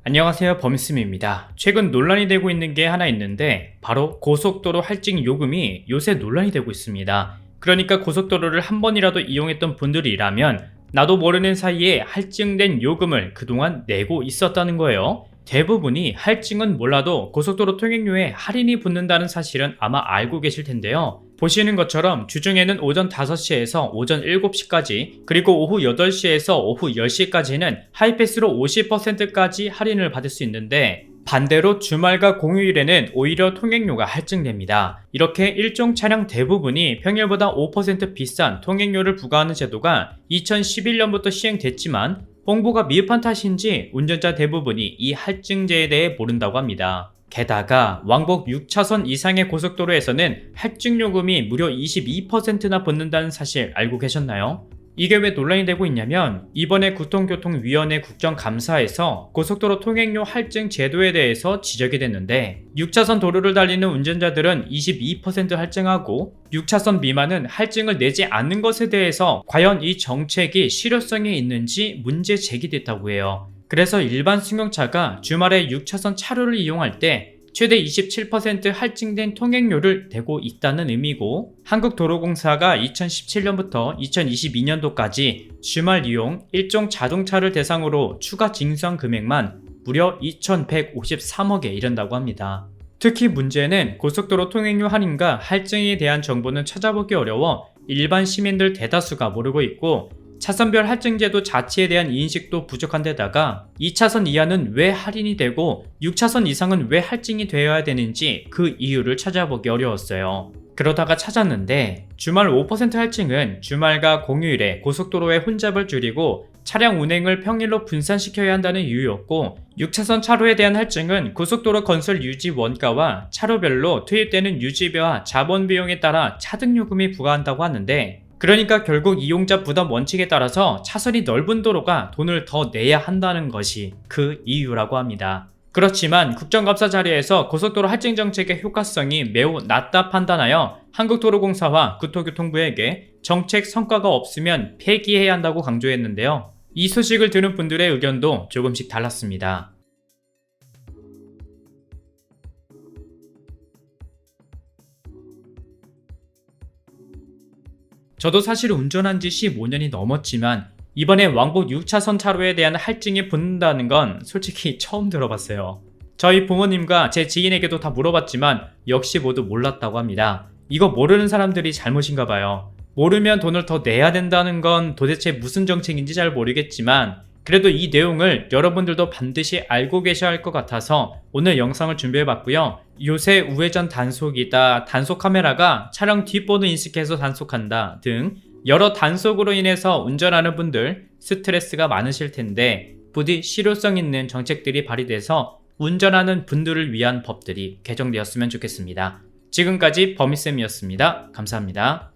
안녕하세요, 범스미입니다. 최근 논란이 되고 있는 게 하나 있는데 바로 고속도로 할증 요금이 요새 논란이 되고 있습니다. 그러니까 고속도로를 한 번이라도 이용했던 분들이라면 나도 모르는 사이에 할증된 요금을 그동안 내고 있었다는 거예요. 대부분이 할증은 몰라도 고속도로 통행료에 할인이 붙는다는 사실은 아마 알고 계실 텐데요. 보시는 것처럼 주중에는 오전 5시에서 오전 7시까지 그리고 오후 8시에서 오후 10시까지는 하이패스로 50%까지 할인을 받을 수 있는데 반대로 주말과 공휴일에는 오히려 통행료가 할증됩니다. 이렇게 일종 차량 대부분이 평일보다 5% 비싼 통행료를 부과하는 제도가 2011년부터 시행됐지만 홍보가 미흡한 탓인지 운전자 대부분이 이 할증제에 대해 모른다고 합니다. 게다가 왕복 6차선 이상의 고속도로에서는 할증요금이 무려 22%나 붙는다는 사실 알고 계셨나요? 이게 왜 논란이 되고 있냐면 이번에 국토교통위원회 국정감사에서 고속도로 통행료 할증 제도에 대해서 지적이 됐는데 6차선 도로를 달리는 운전자들은 22% 할증하고 6차선 미만은 할증을 내지 않는 것에 대해서 과연 이 정책이 실효성이 있는지 문제 제기됐다고 해요. 그래서 일반 승용차가 주말에 6차선 차로를 이용할 때 최대 27% 할증된 통행료를 내고 있다는 의미고 한국도로공사가 2017년부터 2022년도까지 주말 이용 일종 자동차를 대상으로 추가 징수한 금액만 무려 2,153억에 이른다고 합니다. 특히 문제는 고속도로 통행료 할인과 할증에 대한 정보는 찾아보기 어려워 일반 시민들 대다수가 모르고 있고 차선별 할증제도 자체에 대한 인식도 부족한 데다가 2차선 이하는 왜 할인이 되고 6차선 이상은 왜 할증이 되어야 되는지 그 이유를 찾아보기 어려웠어요. 그러다가 찾았는데 주말 5% 할증은 주말과 공휴일에 고속도로의 혼잡을 줄이고 차량 운행을 평일로 분산시켜야 한다는 이유였고 6차선 차로에 대한 할증은 고속도로 건설 유지 원가와 차로별로 투입되는 유지비와 자본 비용에 따라 차등요금이 부과한다고 하는데 그러니까 결국 이용자 부담 원칙에 따라서 차선이 넓은 도로가 돈을 더 내야 한다는 것이 그 이유라고 합니다. 그렇지만 국정감사 자리에서 고속도로 할증 정책의 효과성이 매우 낮다 판단하여 한국도로공사와 국토교통부에게 정책 성과가 없으면 폐기해야 한다고 강조했는데요. 이 소식을 들은 분들의 의견도 조금씩 달랐습니다. 저도 사실 운전한 지 15년이 넘었지만 이번에 왕복 6차선 차로에 대한 할증이 붙는다는 건 솔직히 처음 들어봤어요. 저희 부모님과 제 지인에게도 다 물어봤지만 역시 모두 몰랐다고 합니다. 이거 모르는 사람들이 잘못인가 봐요. 모르면 돈을 더 내야 된다는 건 도대체 무슨 정책인지 잘 모르겠지만 그래도 이 내용을 여러분들도 반드시 알고 계셔야 할 것 같아서 오늘 영상을 준비해봤고요. 요새 우회전 단속이다, 단속 카메라가 차량 뒷번호 인식해서 단속한다 등 여러 단속으로 인해서 운전하는 분들 스트레스가 많으실 텐데 부디 실효성 있는 정책들이 발의돼서 운전하는 분들을 위한 법들이 개정되었으면 좋겠습니다. 지금까지 범이쌤이었습니다. 감사합니다.